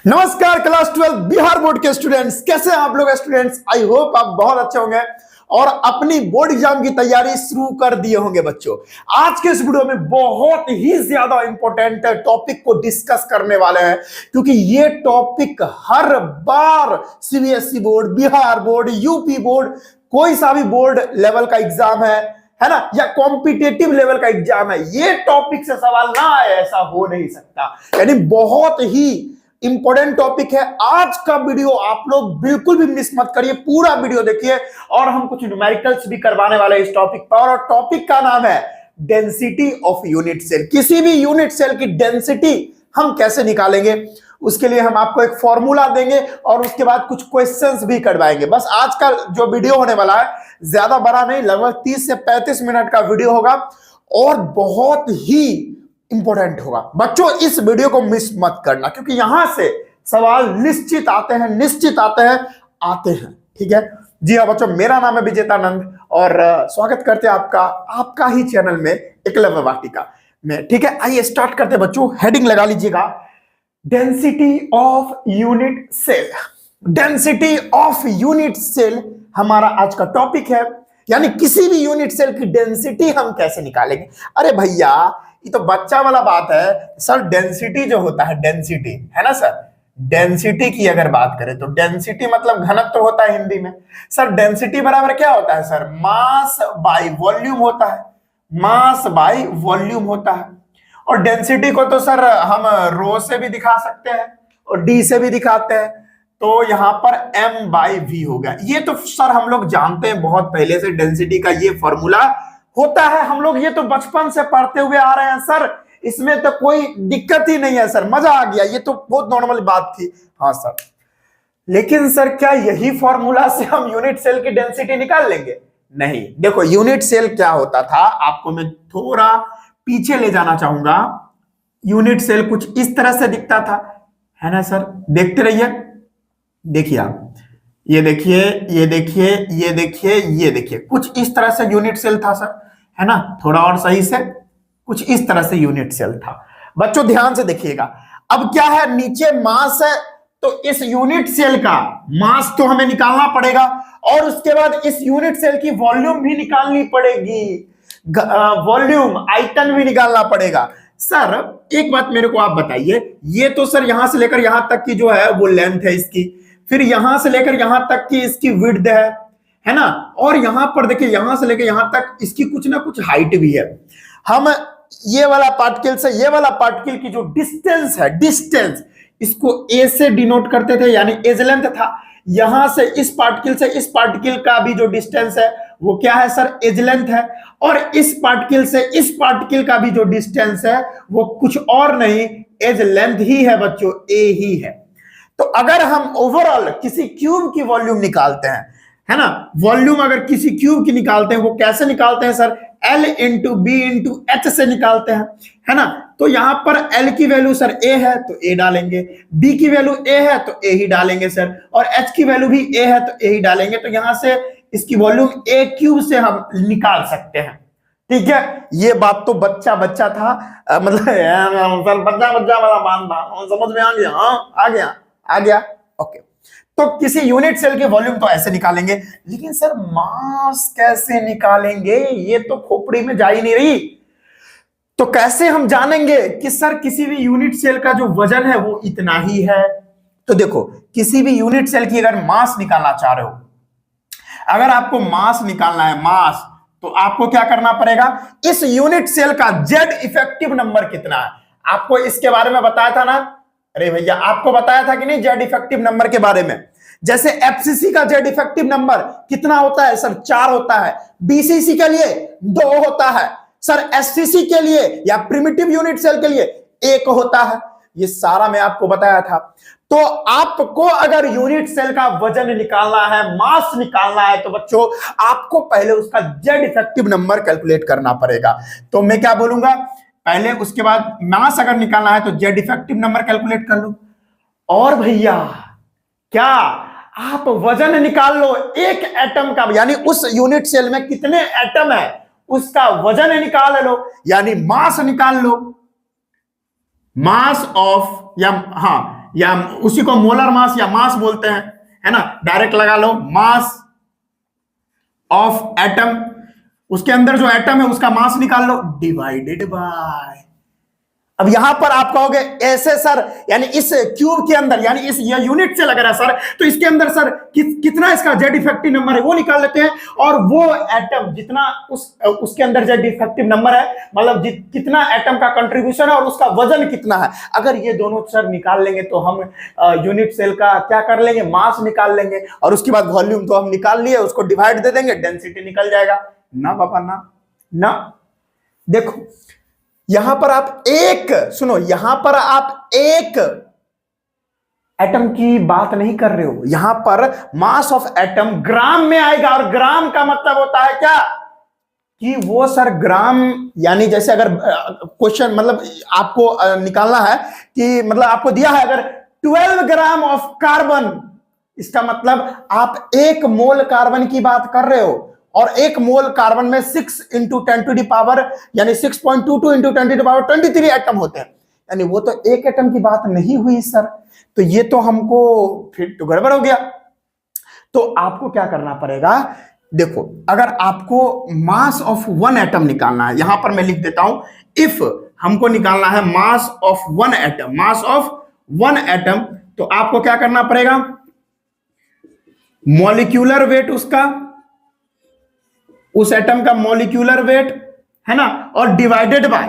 नमस्कार class 12 Bihar board के students, कैसे हैं आप लोग स्टूडेंट्स। आई होप आप बहुत अच्छे होंगे और अपनी बोर्ड एग्जाम की तैयारी शुरू कर दिए होंगे। बच्चों, आज के इस वीडियो में बहुत ही ज्यादा इंपॉर्टेंट टॉपिक को डिस्कस करने वाले हैं, क्योंकि ये टॉपिक हर बार CBSE board, Bihar board, UP board, कोई सा भी बोर्ड लेवल का एग्जाम है ना, या कॉम्पिटेटिव लेवल का एग्जाम है, ये टॉपिक से सवाल ना आए ऐसा हो नहीं सकता। यानी बहुत ही इंपॉर्टेंट टॉपिक है। आज का वीडियो आप लोग बिल्कुल भी मिस मत करिए, पूरा वीडियो देखिए और हम कुछ न्यूमेरिकल्स भी करवाने वाले हैं इस टॉपिक पर। और टॉपिक का नाम है डेंसिटी ऑफ यूनिट सेल। किसी भी यूनिट सेल की डेंसिटी हम कैसे निकालेंगे, उसके लिए हम आपको एक फॉर्मूला देंगे और उसके बाद कुछ क्वेश्चंस भी करवाएंगे। बस आज का जो वीडियो होने वाला है ज्यादा बड़ा नहीं, लगभग 30 से 35 मिनट का वीडियो होगा और बहुत ही इंपॉर्टेंट होगा। बच्चों, इस वीडियो को मिस मत करना, क्योंकि यहां से सवाल निश्चित आते हैं। ठीक है जी हाँ बच्चों, मेरा नाम है विजेतानंद और स्वागत करते हैं आपका ही चैनल में एकलव्य वाटिका में। ठीक है, आइए स्टार्ट करते हैं बच्चों। हेडिंग लगा लीजिएगा, density of unit cell. Density of unit cell हमारा आज का टॉपिक है, यानी किसी भी यूनिट सेल की डेंसिटी हम कैसे निकालेंगे। अरे भैया, ये तो बच्चा वाला बात है सर। डेंसिटी जो होता है, डेंसिटी है ना सर, डेंसिटी की अगर बात करें तो डेंसिटी मतलब घनत्व तो होता है हिंदी में। सर डेंसिटी बराबर क्या होता है सर? मास बाय वॉल्यूम होता है। मास बाय वॉल्यूम होता है। और डेंसिटी को तो सर हम रो से भी दिखा सकते हैं और डी से भी दिखाते हैं, तो यहां पर m बाई वी हो गया। ये तो सर हम लोग जानते हैं बहुत पहले से, डेंसिटी का ये फॉर्मूला होता है। हम लोग ये तो बचपन से पढ़ते हुए आ रहे हैं सर, इसमें तो कोई दिक्कत ही नहीं है सर, मजा आ गया, ये तो बहुत नॉर्मल बात थी। हाँ सर, लेकिन सर क्या यही फॉर्मूला से हम यूनिट सेल की डेंसिटी निकाल लेंगे? नहीं। देखो, यूनिट सेल क्या होता था, आपको मैं थोड़ा पीछे ले जाना चाहूंगा। यूनिट सेल कुछ इस तरह से दिखता था, है ना सर। देखते रहिए, देखिए आप, ये देखिए, ये देखिए, ये देखिए, ये देखिए, कुछ इस तरह से यूनिट सेल था सर, है ना। थोड़ा और सही से, कुछ इस तरह से यूनिट सेल था। बच्चों ध्यान से देखिएगा, अब क्या है, नीचे मास है, तो इस यूनिट सेल का मास तो हमें निकालना पड़ेगा और उसके बाद इस यूनिट सेल की वॉल्यूम भी निकालनी पड़ेगी, वॉल्यूम आयतन भी निकालना पड़ेगा। सर एक बात मेरे को आप बताइए, ये तो सर यहां से लेकर यहां तक की जो है वो लेंथ है इसकी, फिर यहां से लेकर यहां तक की इसकी विड्थ है ना, और यहां पर देखिए यहां से लेकर यहां तक इसकी कुछ ना कुछ हाइट भी है। हम ये वाला पार्टिकल से ये वाला पार्टिकल की जो डिस्टेंस है, डिस्टेंस इसको ए से डिनोट करते थे, यानी एज लेंथ था। यहां से इस पार्टिकल से इस पार्टिकल का भी जो डिस्टेंस है वो क्या है सर? एज लेंथ है। और इस पार्टिकल से इस पार्टिकल का भी जो डिस्टेंस है वो कुछ और नहीं, एज लेंथ ही है बच्चों, ए ही है। तो अगर हम ओवरऑल किसी क्यूब की वॉल्यूम निकालते हैं, है ना, वॉल्यूम अगर किसी क्यूब की निकालते हैं, वो कैसे निकालते हैं sir? L into B into H से निकालते हैं, है ना। तो यहां पर L की वैल्यू सर A है तो A डालेंगे, B की वैल्यू A है तो A ही डालेंगे सर, और H की वैल्यू भी A है तो A ही डालेंगे। तो यहां से इसकी वॉल्यूम A क्यूब से हम निकाल सकते हैं। ठीक है, ये बात तो बच्चा बच्चा था, मतलब बच्चा बच्चा वाला बात था, समझ में आ गया? हाँ आ गया ओके। तो किसी यूनिट सेल की वॉल्यूम तो ऐसे निकालेंगे, लेकिन सर मास कैसे निकालेंगे? ये तो खोपड़ी में जा ही नहीं रही। तो कैसे हम जानेंगे कि सर किसी भी यूनिट सेल का जो वजन है वो इतना ही है? तो देखो, किसी भी यूनिट सेल की अगर मास निकालना चाह रहे हो, अगर आपको मास निकालना है, मास, तो आपको क्या करना पड़ेगा? इस यूनिट सेल का जेड इफेक्टिव नंबर कितना है, आपको इसके बारे में बताया था ना। अरे भैया, आपको बताया था कि नहीं जेड इफेक्टिव नंबर के बारे में? जैसे एफसीसी का जेड इफेक्टिव नंबर कितना होता है सर? 4 होता है। बीसीसी के लिए 2 होता है सर। एससीसी के लिए या प्रिमिटिव यूनिट सेल के लिए 1 होता है। ये सारा मैं आपको बताया था। तो आपको अगर यूनिट सेल का वजन निकालना है, मास निकालना है, तो बच्चों आपको पहले उसका जेड इफेक्टिव नंबर कैलकुलेट करना पड़ेगा। तो मैं क्या बोलूंगा, पहले उसके बाद मास अगर निकालना है तो जेड इफेक्टिव नंबर कैलकुलेट कर लो, और भैया क्या आप वजन निकाल लो एक एटम का, यानी उस यूनिट सेल में कितने एटम है उसका वजन निकाल लो, यानी मास निकाल लो। मास ऑफ, या हाँ, या उसी को मोलर मास या मास बोलते हैं, है ना। डायरेक्ट लगा लो, मास ऑफ एटम, उसके अंदर जो एटम है उसका मास निकाल लो, डिवाइडेड बाय। अब यहां पर आप कहोगे ऐसे सर, यानी इस क्यूब के अंदर, यानी इस ये यूनिट से लग रहा है सर, तो इसके अंदर सर कितना इसका जेड इफेक्टिव नंबर है वो निकाल लेते हैं, और वो एटम जितना उसके अंदर जेड इफेक्टिव नंबर है, मतलब कितना एटम का कंट्रीब्यूशन है और उसका वजन कितना है, अगर ये दोनों सर निकाल लेंगे तो हम यूनिट सेल का क्या कर लेंगे, मास निकाल लेंगे, और उसके बाद वॉल्यूम तो हम निकाल लिए, उसको डिवाइड दे देंगे, डेंसिटी निकल जाएगा ना पापा ना। देखो यहां पर आप सुनो, यहां पर आप एक एटम की बात नहीं कर रहे हो, यहां पर मास ऑफ एटम ग्राम में आएगा, और ग्राम का मतलब होता है क्या कि वो सर ग्राम, यानी जैसे अगर क्वेश्चन मतलब आपको निकालना है कि मतलब आपको दिया है अगर 12 ग्राम ऑफ कार्बन, इसका मतलब आप 1 मोल कार्बन की बात कर रहे हो, और 1 मोल कार्बन में 6 इंटू 10 टू दी पावर, यानी 6.22 into 10 to the power 23 atom होते हैं, यानी वो तो एक एटम की बात नहीं हुई सर, तो ये तो हमको फिर तो गड़बड़ हो गया। तो आपको क्या करना पड़ेगा, देखो अगर आपको मास ऑफ 1 एटम निकालना है, यहां पर मैं लिख देता हूं, इफ हमको निकालना है mass of 1 atom, mass of 1 atom, तो आपको क्या करना पड़ेगा, मॉलिक्यूलर वेट उसका, उस एटम का मॉलिक्यूलर वेट है ना, और डिवाइडेड बाय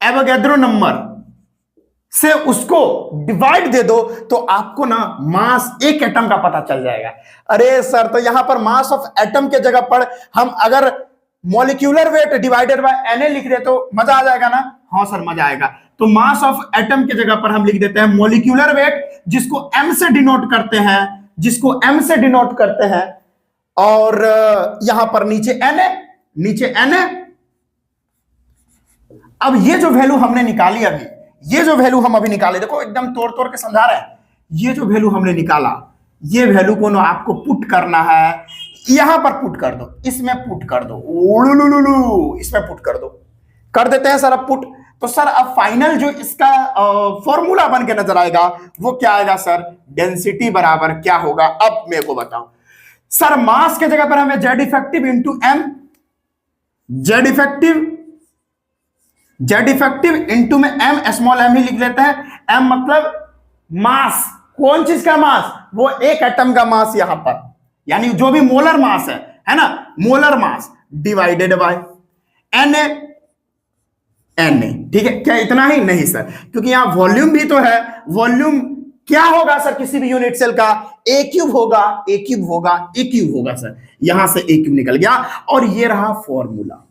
एवोगैड्रो नंबर से उसको डिवाइड दे दो, तो आपको ना मास एक एटम का पता चल जाएगा। अरे सर, तो यहां पर मास ऑफ एटम के जगह पर हम अगर molecular weight divided by Na लिख दे तो मजा आ जाएगा ना। हाँ सर मजा आएगा। तो मास ऑफ एटम की जगह पर हम लिख देते हैं मॉलिक्यूलर वेट, जिसको m से डिनोट करते हैं, जिसको m से डिनोट करते हैं, और यहां पर नीचे Na। अब ये जो वैल्यू हमने निकाली अभी, ये जो वैल्यू हम अभी निकाले, देखो एकदम तोड़ तोड़ के समझा रहे हैं, ये जो वैल्यू हमने निकाला, ये वैल्यू को ना आपको पुट करना है, यहां पर पुट कर दो, इसमें पुट कर दो, इसमें पुट कर दो, कर देते हैं सर अब पुट। तो सर अब फाइनल जो इसका फॉर्मूला बन के नजर आएगा वो क्या आएगा सर, डेंसिटी बराबर क्या होगा, अब मेरे को बताओ सर। मास के जगह पर हमें Z effective into M, Z effective into में एम, स्मॉल एम ही लिख लेते हैं, एम मतलब मास, कौन चीज का मास, वो एक एटम का मास यहां पर, यानी जो भी मोलर मास है ना, molar mass divided bye Na। ठीक है, क्या इतना ही नहीं सर, क्योंकि यहां वॉल्यूम भी तो है, वॉल्यूम क्या होगा सर किसी भी यूनिट सेल का, ए क्यूब होगा, ए क्यूब होगा, ए क्यूब होगा सर, यहां से ए क्यूब निकल गया, और ये रहा फॉर्मूला,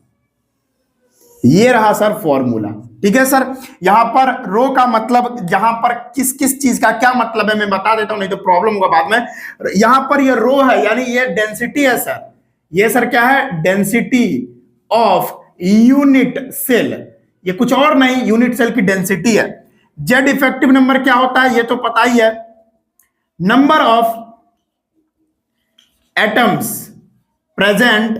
ये रहा सर फॉर्मूला। ठीक है सर, यहां पर रो का मतलब, यहां पर किस किस चीज का क्या मतलब है मैं बता देता हूं, नहीं तो प्रॉब्लम होगा बाद में। यहां पर ये रो है, यानी ये डेंसिटी है सर, ये सर क्या है, डेंसिटी ऑफ यूनिट सेल, ये कुछ और नहीं, यूनिट सेल की डेंसिटी है। जेड इफेक्टिव नंबर क्या होता है ये तो पता ही है, number of atoms present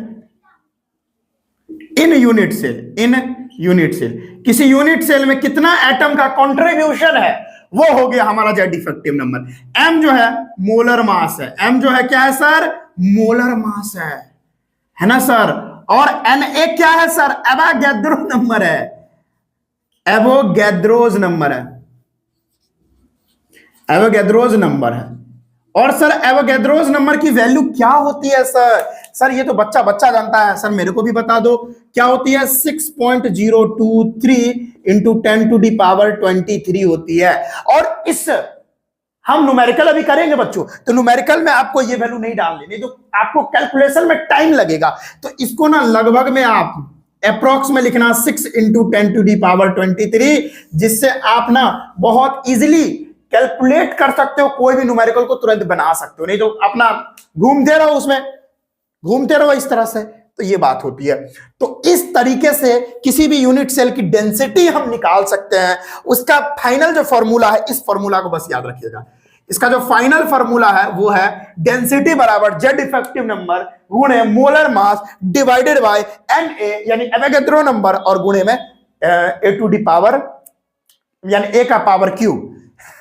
in unit cell, in unit cell, किसी यूनिट सेल में कितना एटम का कंट्रीब्यूशन है वो हो गया हमारा जेड इफेक्टिव नंबर। एम जो है मोलर मास है, एम जो है क्या है सर, मोलर मास है ना सर, और Na क्या है सर, एवोगैड्रो नंबर है, एवोगैड्रोज नंबर है, एवोगैड्रोज नंबर है। और सर एवोगैड्रोज नंबर की वैल्यू क्या होती है सर, सर ये तो बच्चा जानता है सर, मेरे को भी बता दो क्या होती है, 6.023 इंटू 10 टू दी पावर 23 होती है। और इस हम न्यूमेरिकल अभी करेंगे बच्चों, तो न्यूमेरिकल में आपको ये वैल्यू नहीं डालनी, नहीं तो आपको कैलकुलेशन में टाइम लगेगा, तो इसको ना लगभग में आप अप्रोक्स में लिखना 6 इंटू 10 टू दी पावर 23, जिससे आप ना बहुत इजीली कैलकुलेट कर सकते हो, कोई भी न्यूमेरिकल को तुरंत बना सकते हो, नहीं तो अपना घूमते रहो उसमें, घूमते रहो इस तरह से, तो ये बात होती है। तो इस तरीके से किसी भी यूनिट सेल की डेंसिटी हम निकाल सकते हैं। उसका फाइनल जो फॉर्मूला है, इस फॉर्मूला को बस याद रखिएगा, इसका जो फाइनल फॉर्मूला है वो है डेंसिटी बराबर जेड इफेक्टिव नंबर गुणे molar mass divided bye Na, यानी एवोगैड्रो नंबर, और गुणे में ए टू दी पावर, यानी ए का पावर क्यूब,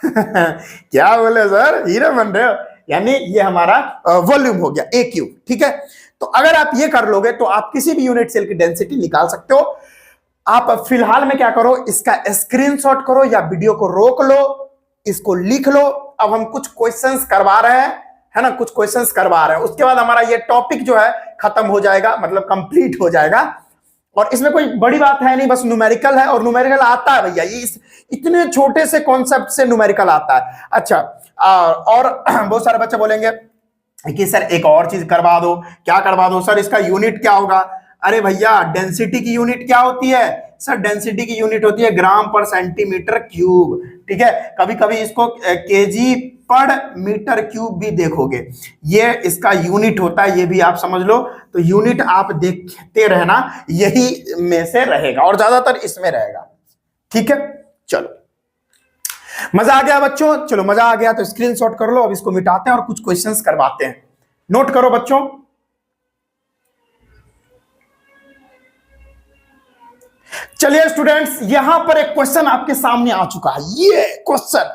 क्या बोले सर, हीरो बन रहे हो। यानी ये हमारा वॉल्यूम हो गया ए क्यूब, ठीक है। तो अगर आप ये कर लोगे तो आप किसी भी यूनिट सेल की डेंसिटी निकाल सकते हो। आप फिलहाल में क्या करो, इसका स्क्रीनशॉट करो या वीडियो को रोक लो, इसको लिख लो। अब हम कुछ क्वेश्चंस करवा रहे हैं, है ना, कुछ क्वेश्चंस करवा रहे हैं, उसके बाद हमारा ये टॉपिक जो है खत्म हो जाएगा, मतलब कंप्लीट हो जाएगा। और इसमें कोई बड़ी बात है नहीं, बस न्यूमेरिकल है, और न्यूमेरिकल आता है भैया, ये इतने छोटे से कॉन्सेप्ट से न्यूमेरिकल आता है। अच्छा, और बहुत सारे बच्चे बोलेंगे कि सर एक और चीज करवा दो। क्या करवा दो सर, इसका यूनिट क्या होगा। अरे भैया, डेंसिटी की यूनिट क्या होती है सर, डेंसिटी की यूनिट होती है ग्राम पर सेंटीमीटर क्यूब, ठीक है। कभी कभी इसको केजी पर मीटर क्यूब भी देखोगे, ये इसका यूनिट होता है, ये भी आप समझ लो। तो यूनिट आप देखते रहना, यही में से रहेगा और ज्यादातर इसमें रहेगा, ठीक है। चलो, मजा आ गया बच्चों, चलो मजा आ गया तो स्क्रीनशॉट कर लो। अब इसको मिटाते हैं और कुछ क्वेश्चंस करवाते हैं। नोट करो बच्चों। चलिए स्टूडेंट्स, यहां पर एक क्वेश्चन आपके सामने आ चुका है। ये क्वेश्चन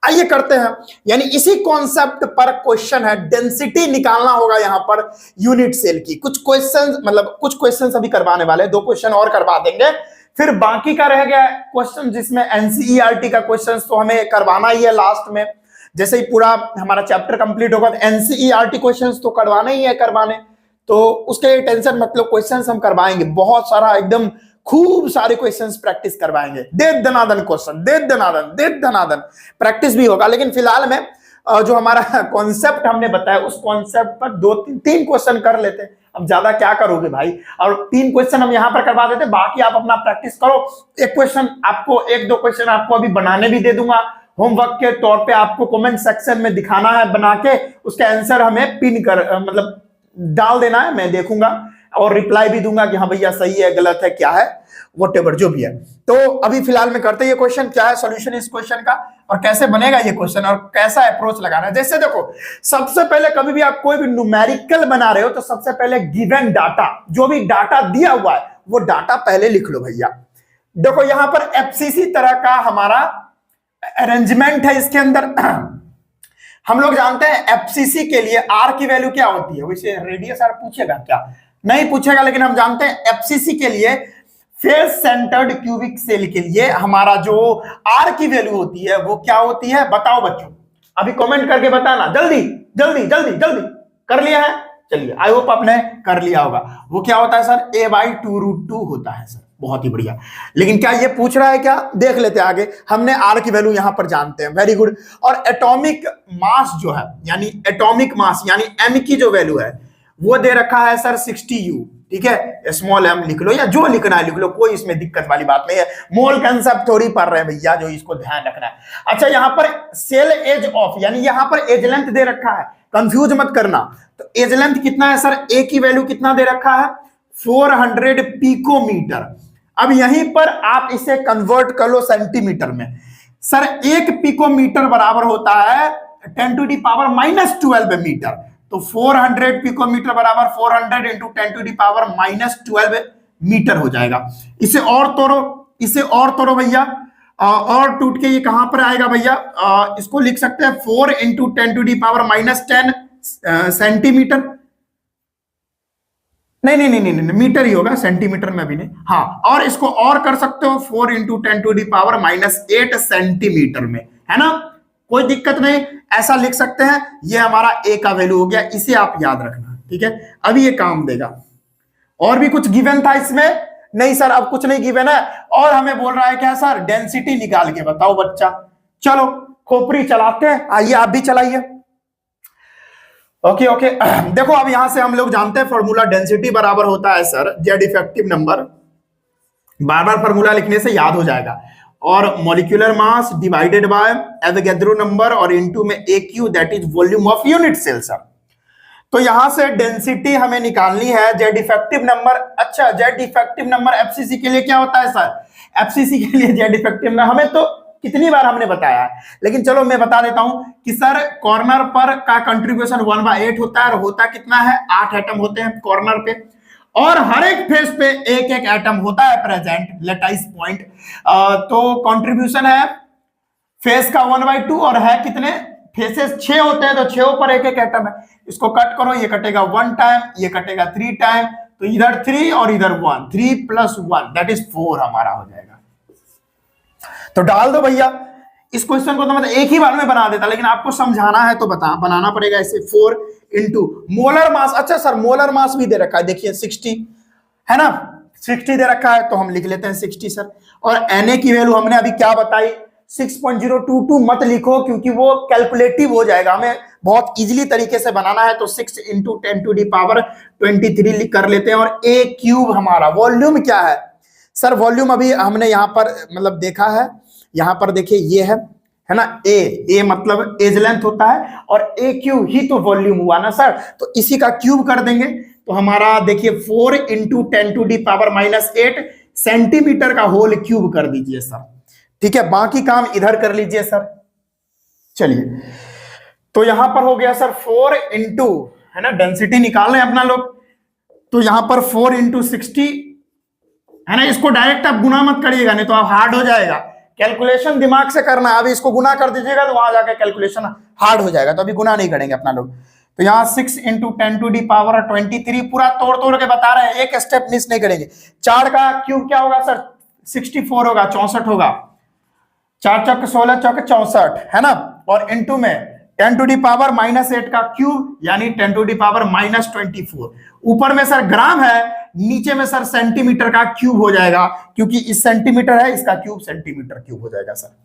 आइए करते हैं, यानी इसी कॉन्सेप्ट पर क्वेश्चन है, डेंसिटी निकालना होगा यहां पर यूनिट सेल की। कुछ क्वेश्चंस, मतलब कुछ क्वेश्चंस अभी करवाने वाले, 2 क्वेश्चन और करवा देंगे, फिर बाकी का रह गया क्वेश्चन जिसमें एनसीईआरटी का क्वेश्चन तो हमें करवाना ही है लास्ट में। जैसे ही पूरा हमारा चैप्टर कंप्लीट होगा तो एनसीईआरटी क्वेश्चंस तो करवाना ही है, करवाने तो उसके टेंशन मतलब क्वेश्चंस हम करवाएंगे, बहुत सारा एकदम खूब सारे क्वेश्चंस प्रैक्टिस करवाएंगे। दे दनादन क्वेश्चन, दे दनादन प्रैक्टिस भी होगा। लेकिन फिलहाल में जो हमारा कॉन्सेप्ट हमने बताया उस कॉन्सेप्ट पर 2-3 क्वेश्चन कर लेते हैं। अब ज्यादा क्या करोगे भाई, और 3 क्वेश्चन हम यहां पर करवा देते, बाकी आप अपना प्रैक्टिस करो। एक क्वेश्चन आपको, 1-2 क्वेश्चन आपको अभी बनाने भी दे दूंगा होमवर्क के तौर पे, आपको कमेंट सेक्शन में दिखाना है बना के, उसका आंसर हमें पिन कर मतलब डाल देना है, मैं देखूंगा और रिप्लाई भी दूंगा कि हाँ भैया सही है गलत है क्या है, व्हाटएवर जो भी है। तो अभी फिलहाल में करते हैं ये क्वेश्चन, क्या है सॉल्यूशन इस क्वेश्चन का और कैसे बनेगा ये क्वेश्चन और कैसा अप्रोच लगाना है। जैसे देखो, सबसे पहले कभी भी आप कोई भी न्यूमेरिकल बना रहे हो तो सबसे पहले गिवन डाटा, जो भी डाटा दिया हुआ है वो डाटा पहले लिख लो भैया। देखो यहां पर एफसीसी तरह का हमारा अरेंजमेंट है इसके अंदर। हम लोग जानते हैं एफसीसी के लिए आर की वैल्यू क्या होती है, वैसे रेडियस आर पूछेगा क्या, नहीं पूछेगा, लेकिन हम जानते हैं एफसीसी के लिए, फेस सेंटर्ड क्यूबिक सेल के लिए हमारा जो आर की वैल्यू होती है वो क्या होती है, बताओ बच्चों, अभी कमेंट करके बताना, जल्दी जल्दी जल्दी जल्दी। कर लिया है, चलिए आई होप आपने कर लिया होगा। वो क्या होता है सर, a/2√2 होता है सर, बहुत ही बढ़िया। लेकिन क्या ये पूछ रहा है क्या, देख लेते हैं आगे। हमने आर की वैल्यू यहां पर जानते हैं, वेरी गुड। और एटॉमिक मास जो है, यानी एटॉमिक मास यानी एम की जो वैल्यू है वो दे रखा है सर 60U, ठीक है। स्मॉल एम लिख लो या जो लिखना है लिख लो, कोई इसमें दिक्कत वाली बात नहीं है। मोल कंसेप्ट थोड़ी पढ़ रहे हैं भैया, जो इसको ध्यान रखना है। अच्छा, यहां पर सेल एज ऑफ, यानी यहां पर एज लेंथ दे रखा है, कंफ्यूज मत करना। तो एज लेंथ कितना है सर, ए की वैल्यू कितना दे रखा है, 400 पिकोमीटर। अब यहीं पर आप इसे कन्वर्ट कर लो सेंटीमीटर में। सर 1 पिकोमीटर बराबर होता है 10⁻⁻12 मीटर। तो 400 पिकोमीटर बराबर 400 इंटू 10⁻⁻12 मीटर हो जाएगा। इसे और तोड़ो, इसे और तोड़ो भैया, और टूट के ये कहां पर आएगा भैया, इसको लिख सकते हैं 4 इंटू 10⁻⁻10 सेंटीमीटर, नहीं, मीटर ही होगा, सेंटीमीटर में भी नहीं। हाँ, और इसको और कर सकते हो 4 इंटू 10⁻⁻8 सेंटीमीटर में, है ना, कोई दिक्कत नहीं, ऐसा लिख सकते हैं। ये हमारा ए का वैल्यू हो गया, इसे आप याद रखना, ठीक है। अभी ये काम देगा। और भी कुछ गिवन था इसमें, नहीं सर अब कुछ नहीं गिवन है। और हमें बोल रहा है क्या सर, डेंसिटी निकाल के बताओ बच्चा। चलो खोपड़ी चलाते हैं, आइए आप भी चलाइए। ओके देखो अब यहां से हम लोग जानते हैं फॉर्मूला, डेंसिटी बराबर होता है सर जेड इफेक्टिव नंबर, बार बार फॉर्मूला लिखने से याद हो जाएगा, और molecular mass divided by Avogadro number और इनटू में AQ, that is volume of unit cell sir. तो यहां से डेंसिटी हमें निकालनी है, जेड इफेक्टिव नंबर। अच्छा, जेड इफेक्टिव नंबर एफसीसी के लिए क्या होता है सर, एफसीसी के लिए जेड इफेक्टिव नंबर हमें तो कितनी बार हमने बताया है, लेकिन चलो मैं बता देता हूं कि सर कॉर्नर पर का कंट्रीब्यूशन 1/8 होता है, और होता कितना है, 8 एटम होते हैं कॉर्नर पे, और हर एक फेस पे एक एक एटम होता है प्रेजेंट, लेटाइस पॉइंट। तो कंट्रीब्यूशन है फेस का 1/2 और है कितने फेसेस 6 होते हैं, तो 6 ऊपर एक एक एटम है। इसको कट करो, ये कटेगा 1 टाइम, ये कटेगा 3 टाइम, तो इधर 3 और इधर 1, 3 + 1 दैट इज 4 हमारा हो जाएगा। तो डाल दो भैया। इस क्वेश्चन को तो मतलब एक ही बार में बना देता, लेकिन आपको समझाना है तो बनाना पड़ेगा ऐसे। 4 इंटू मोलर मास, अच्छा सर मोलर मास भी दे रखा है, देखिए 60 है ना, 60 दे रखा है, तो हम लिख लेते हैं 60 सर। और Na की वैल्यू हमने अभी क्या बताई 6.022, मत लिखो क्योंकि वो कैलकुलेटिव हो जाएगा, हमें बहुत इजीली तरीके से बनाना है, तो 6 × 10⁻23 कर लेते हैं। और a क्यूब हमारा वॉल्यूम क्या है सर, वॉल्यूम अभी हमने यहां पर मतलब देखा है, यहां पर देखिए ये है ना, ए मतलब एज लेंथ होता है, और a क्यूब ही तो वॉल्यूम हुआ ना सर, तो इसी का क्यूब कर देंगे, तो हमारा देखिए 4 × 10⁻⁸ सेंटीमीटर का होल क्यूब कर दीजिए सर। ठीक है, बाकी काम इधर कर लीजिए सर। चलिए, तो यहां पर हो गया सर 4 इंटू, है ना, डेंसिटी निकाल रहे हैं अपना लोग, तो यहां पर 4 × 60 है ना, इसको डायरेक्ट आप गुना मत करिएगा, नहीं तो आप हार्ड हो जाएगा, कैलकुलेशन दिमाग से करना है। अभी इसको गुना कर दीजिएगा तो वहां जाकर कैलकुलेशन हार्ड हो जाएगा, तो अभी गुना नहीं करेंगे अपना लोग। तो यहाँ 6 × 10⁻23 पूरा तोड़ तोड़ के बता रहे हैं, एक स्टेप मिस नहीं करेंगे। 4 का क्यूब क्या होगा सर, 64 होगा, 64 होगा, 4 चौक 16 चौक 64 है ना, और इंटू में 10⁻⁻8 का क्यूब यानी 10⁻⁻24। ऊपर में सर ग्राम है, नीचे में सर सेंटीमीटर का क्यूब हो जाएगा, क्योंकि इस सेंटीमीटर है, इसका क्यूब सेंटीमीटर क्यूब हो जाएगा सर।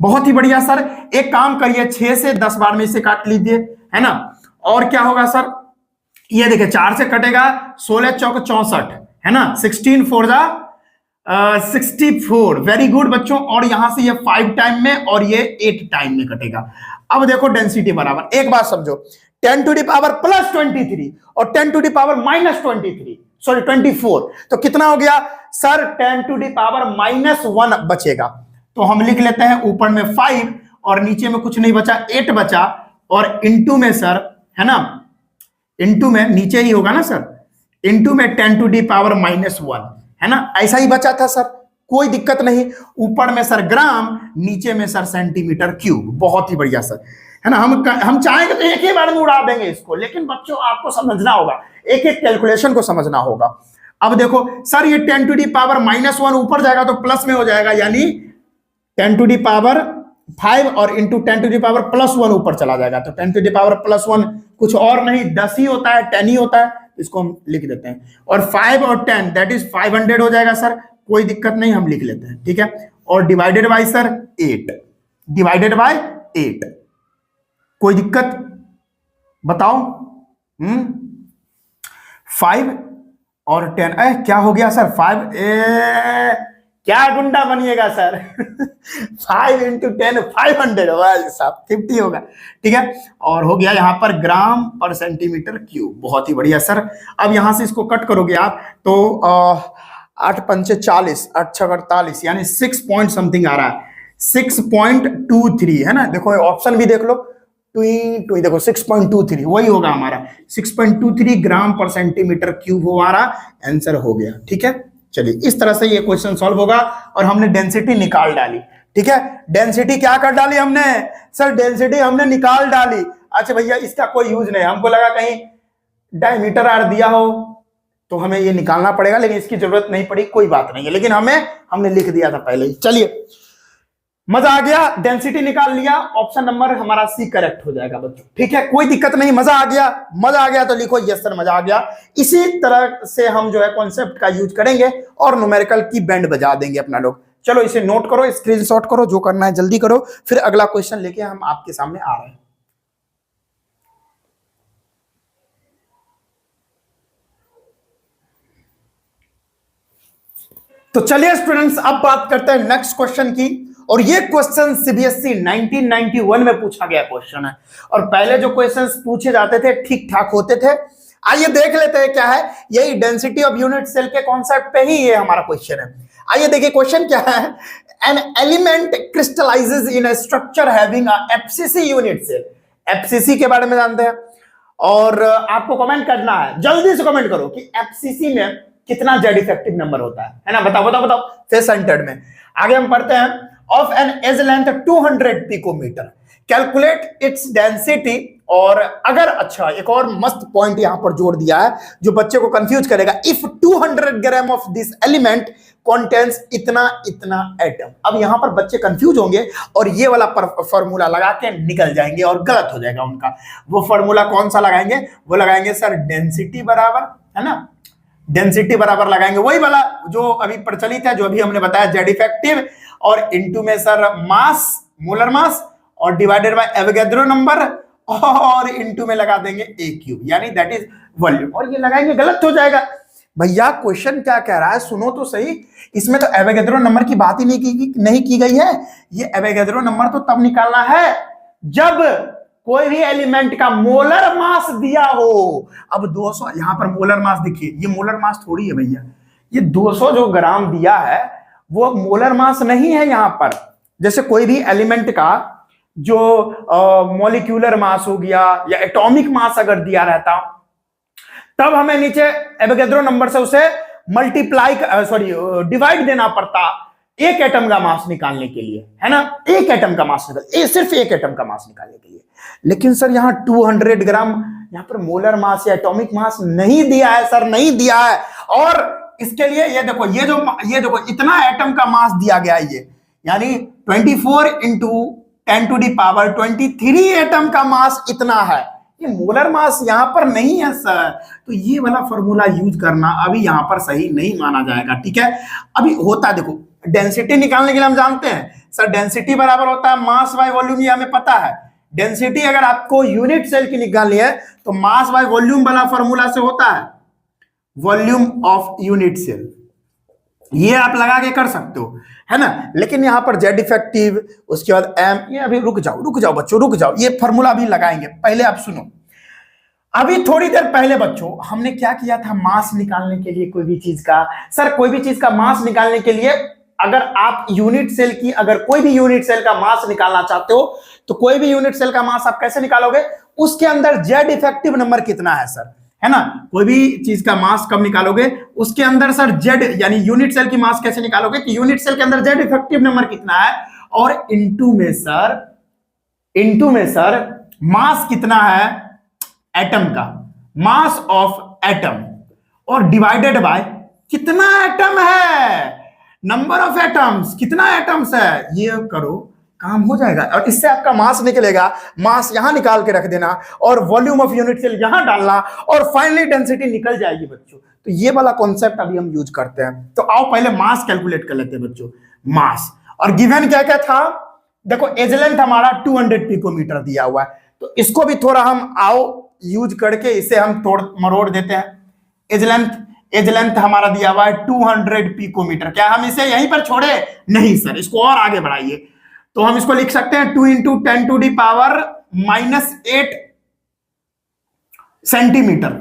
बहुत ही बढ़िया सर, एक काम करिए 6 से 10 बार में इसे काट लीजिए, है ना। और क्या होगा सर, ये देखिए 4 से कटेगा, 16 चौक 64 है ना, 16 4 जा 64, वेरी गुड बच्चों। और यहां से ये 5 टाइम में और ये 8 टाइम में कटेगा। अब देखो डेंसिटी बराबर, एक बात समझो, 10⁻+23 और 10⁻⁻23 सॉरी 24, तो कितना हो गया सर, 10⁻⁻1 बचेगा। तो हम लिख लेते हैं ऊपर में 5 और नीचे में कुछ नहीं बचा, 8 बचा, और इंटू में सर, है ना, इंटू में नीचे ही होगा ना सर, इंटू में 10⁻⁻1 है ना, ऐसा ही बचा था सर, कोई दिक्कत नहीं। ऊपर में सर ग्राम, नीचे में सर सेंटीमीटर क्यूब, बहुत ही बढ़िया सर, है ना। हम चाहेंगे तो एक ही बार में उड़ा देंगे इसको, लेकिन बच्चों आपको समझना होगा, एक एक कैलकुलेशन को समझना होगा। अब देखो सर, ये 10⁻⁻1 ऊपर जाएगा तो प्लस में हो जाएगा, यानी 10⁻5 और इंटू 10⁻+1 ऊपर चला जाएगा, तो 10⁻+1 कुछ और नहीं 10 ही होता है, 10 ही होता है, इसको हम लिख देते हैं। और 5 और 10 दैट इज 500 हो जाएगा सर, कोई दिक्कत नहीं, हम लिख लेते हैं, ठीक है। और divided by sir 8, divided by 8, कोई दिक्कत बताओ। 5 और 10, क्या हो गया सर, 5 क्या गुंडा बनिएगा सर 5 × 10 500 साहब 50 होगा, ठीक है। और हो गया यहाँ पर ग्राम पर सेंटीमीटर क्यूब, बहुत ही बढ़िया सर। अब यहां से इसको कट करोगे आप तो 8 पंचे 40, 8 छक 48, यानी 6 पॉइंट समथिंग आ रहा है, 6.23 है ना। देखो ऑप्शन भी देख लो, टू देखो 6.23 वही होगा हमारा, 6.23 ग्राम पर सेंटीमीटर क्यूब हमारा आंसर हो गया, ठीक है। चलिए, इस तरह से ये क्वेश्चन सॉल्व होगा। और हमने डेंसिटी निकाल डाली, ठीक है। डेंसिटी क्या कर डाली हमने सर, डेंसिटी हमने निकाल डाली। अच्छा भैया, इसका कोई यूज नहीं, हमको लगा कहीं डायमीटर आर दिया हो तो हमें ये निकालना पड़ेगा, लेकिन इसकी जरूरत नहीं पड़ी, कोई बात नहीं है, लेकिन हमने लिख दिया था पहले ही। चलिए, मजा आ गया, डेंसिटी निकाल लिया, ऑप्शन नंबर हमारा सी करेक्ट हो जाएगा बच्चों, ठीक है, कोई दिक्कत नहीं। मजा आ गया, मजा आ गया तो लिखो यस सर मजा आ गया। इसी तरह से हम जो है कॉन्सेप्ट का यूज करेंगे और न्यूमेरिकल की बैंड बजा देंगे अपना लोग। चलो इसे नोट करो, स्क्रीनशॉट करो, जो करना है जल्दी करो, फिर अगला क्वेश्चन लेके हम आपके सामने आ रहे हैं। तो चलिए स्टूडेंट्स, अब बात करते हैं नेक्स्ट क्वेश्चन की। और ये क्वेश्चन सीबीएसई 1991 में पूछा गया क्वेश्चन है, और पहले जो क्वेश्चंस पूछे जाते थे ठीक ठाक होते थे। आइए देख लेते हैं क्या है, यही डेंसिटी ऑफ यूनिट सेल के कॉन्सेप्ट पे ही ये हमारा क्वेश्चन है। आइए देखिए क्वेश्चन क्या है, an element crystallises in a structure having a FCC unit cell. FCC के बारे में जानते हैं, और आपको कमेंट करना है, जल्दी से कमेंट करो कि एफसीसी में कितना जेड इफेक्टिव नंबर होता है ना, बताओ बताओ बताओ, फेस सेंटर्ड में। आगे हम पढ़ते हैं, of an edge length 200 picometre, calculate its density. और अगर, अच्छा एक और मस्त पॉइंट यहां पर जोड़ दिया है जो बच्चे को कंफ्यूज करेगा, if 200 gram of this element contains इतना इतना एटम। अब यहां पर बच्चे कंफ्यूज होंगे और ये वाला फॉर्मूला लगा के निकल जाएंगे और गलत हो जाएगा उनका। वो फॉर्मूला कौन सा लगाएंगे? वो लगाएंगे सर डेंसिटी बराबर, है ना, डेंसिटी बराबर लगाएंगे वही वाला जो अभी प्रचलित है, जो अभी हमने बताया जेड इफेक्टिव, और इनटू में सर मास, मोलर मास, और डिवाइडेड बाय एवोगैड्रो नंबर, और इनटू में लगा देंगे ए क्यूब, यानी दैट इज वॉल्यूम। और ये लगाएंगे गलत हो जाएगा। भैया क्वेश्चन क्या कह रहा है, सुनो तो सही। इसमें तो एवोगैड्रो नंबर की बात ही नहीं की गई है। ये एवोगैड्रो नंबर तो तब निकालना है जब कोई भी एलिमेंट का मोलर मास दिया हो। अब 200, यहां पर मोलर मास देखिए, ये मोलर मास थोड़ी है भैया, ये 200 जो ग्राम दिया है वो मोलर मास नहीं है यहां पर। जैसे कोई भी एलिमेंट का जो मॉलिक्यूलर मास हो गया या एटॉमिक मास अगर दिया रहता, तब हमें नीचे एवोगैड्रो नंबर से उसे मल्टीप्लाई डिवाइड देना पड़ता एक एटम का मास निकालने के लिए, है ना, एक एटम का मास सिर्फ एक एटम का मास निकालने के लिए। लेकिन सर यहां 200 ग्राम यहां पर मोलर मास या एटॉमिक मास नहीं दिया है सर, नहीं दिया है। और इसके लिए ये देखो, ये देखो इतना एटम का मास दिया गया है, ये यानी 24 × 10⁻23 एटम का मास इतना है। ये मोलर मास यहां पर नहीं है सर, तो ये वाला फॉर्मूला यूज करना अभी यहां पर सही नहीं माना जाएगा, ठीक है। अभी होता देखो, डेंसिटी निकालने के लिए हम जानते हैं सर, डेंसिटी बराबर होता है मास बाय वॉल्यूम, ये हमें पता है। डेंसिटी अगर आपको यूनिट सेल की निकालनी है तो मास बाय वॉल्यूम वाला फॉर्मूला से होता है, वॉल्यूम ऑफ यूनिट सेल, ये आप लगा के कर सकते हो, है ना। लेकिन यहां पर जेड इफेक्टिव, उसके बाद एम, ये अभी रुक जाओ बच्चों, रुक जाओ, ये फॉर्मूला अभी लगाएंगे, पहले आप सुनो। अभी थोड़ी देर पहले बच्चों हमने क्या किया था, मास निकालने के लिए कोई भी चीज का, सर कोई भी चीज का मास निकालने के लिए अगर आप यूनिट सेल की, अगर कोई भी यूनिट सेल का मास निकालना चाहते हो तो कोई भी यूनिट सेल का मास आप कैसे निकालोगे, उसके अंदर जेड इफेक्टिव नंबर कितना है सर, है ना। कोई भी चीज का मास कब निकालोगे, उसके अंदर सर जेड, यानी यूनिट सेल की मास कैसे निकालोगे कि यूनिट सेल के अंदर जेड इफेक्टिव नंबर कितना है, और इनटू में सर मास कितना है एटम का, मास ऑफ एटम, और डिवाइडेड बाय कितना एटम है, नंबर ऑफ एटम्स, कितना एटम्स है, ये करो काम हो जाएगा। और इससे आपका मास निकलेगा, मास यहां निकाल के रख देना और वॉल्यूम ऑफ यूनिट सेल यहां डालना और फाइनली डेंसिटी निकल जाएगी बच्चों। तो ये वाला कॉन्सेप्ट अभी हम यूज करते हैं। तो आओ पहले मास कैलकुलेट कर लेते हैं बच्चों, मास। और गिवन क्या क्या था, देखो एज लेंथ हमारा 200 पिकोमीटर दिया हुआ है, तो इसको भी थोड़ा हम आओ यूज करके इसे हम तोड़ मरोड़ देते हैं। एज लेंथ हमारा दिया हुआ है 200 पिकोमीटर, क्या हम इसे यहीं पर छोड़े? नहीं सर, इसको और आगे बढ़ाइए। तो हम इसको लिख सकते हैं 2 × 10⁻⁸ सेंटीमीटर,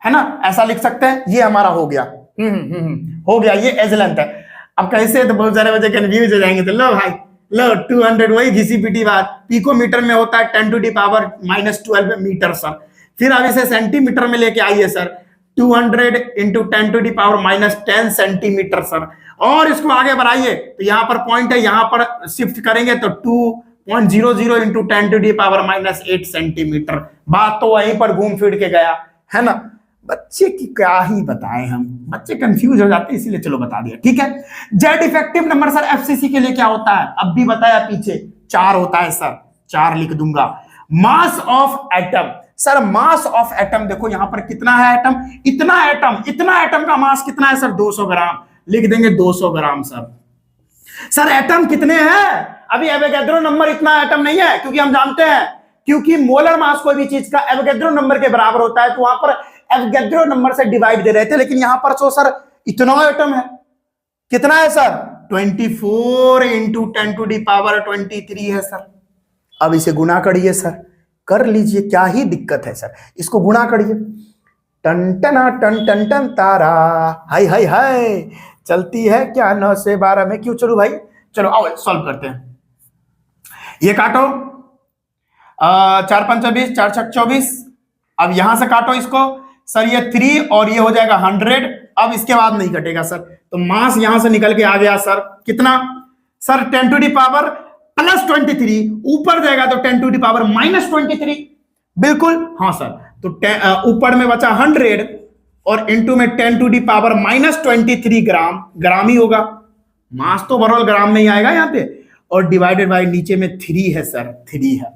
है ना, ऐसा लिख सकते हैं। ये हमारा हो गया, हो गया, ये एज लेंथ है। अब कैसे, तो बहुत सारे बच्चे कंफ्यूज हो जाएंगे, तो लो भाई लो 200, वही घिसी पिटी बात, पिकोमीटर में होता है 10⁻⁻12 मीटर सर। फिर अब इसे सेंटीमीटर में लेके आइए सर, 200 × 10⁻⁻10 सेंटीमीटर सर। और इसको आगे बढ़ाइए तो यहां पर पॉइंट है, यहां पर शिफ्ट करेंगे तो 2.00 × 10⁻⁸ सेंटीमीटर। बात तो वहीं पर घूम फिर के गया, है ना। बच्चे की क्या ही बताएं हम, बच्चे कंफ्यूज हो जाते हैं, इसीलिए चलो बता दिया, ठीक है। Z effective number sir FCC के लिए क्या होता है, अब भी बताया पीछे, 4 होता है सर, 4 लिख दूंगा। Mass of atom, sir mass of atom देखो यहां पर कितना है एटम, इतना एटम का मास कितना है सर, 200 ग्राम, लिख देंगे 200 ग्राम सर। सर एटम कितने हैं, अभी एवोगैड्रो नंबर इतना एटम नहीं है, क्योंकि हम जानते हैं, क्योंकि मोलर मास कोई भी चीज का एवोगैड्रो नंबर के बराबर होता है, तो वहां पर एवोगैड्रो नंबर से डिवाइड दे रहे थे। लेकिन यहां पर तो सर इतना एटम है, कितना है सर, 24 × 10⁻23 है सर। अब इसे गुना करिए सर, कर लीजिए, क्या ही दिक्कत है सर, इसको गुणा करिए। टन टना टन टन टन तारा, हाय हाय हाय, चलती है क्या 9 से 12 में, क्यों चलू भाई, चलो आओ सॉल्व करते हैं। ये काटो, 4 × 5 = 20, 4 × 6 = 24। अब यहां से काटो इसको सर, ये 3 और ये हो जाएगा 100। अब इसके बाद नहीं कटेगा सर, तो मास यहां से निकल के आ गया सर, कितना sir 10 to the power plus 23, ऊपर जाएगा तो 10 टू दी पावर माइनस 23। बिल्कुल हाँ सर, तो ऊपर में बचा 100 और इंटू में 10 टू दी पावर माइनस 23 ग्राम, ग्राम ही होगा, मास तो ओवरऑल ग्राम में ही आएगा यहाँ पे, और डिवाइडेड बाय नीचे में 3 है सर, 3 है,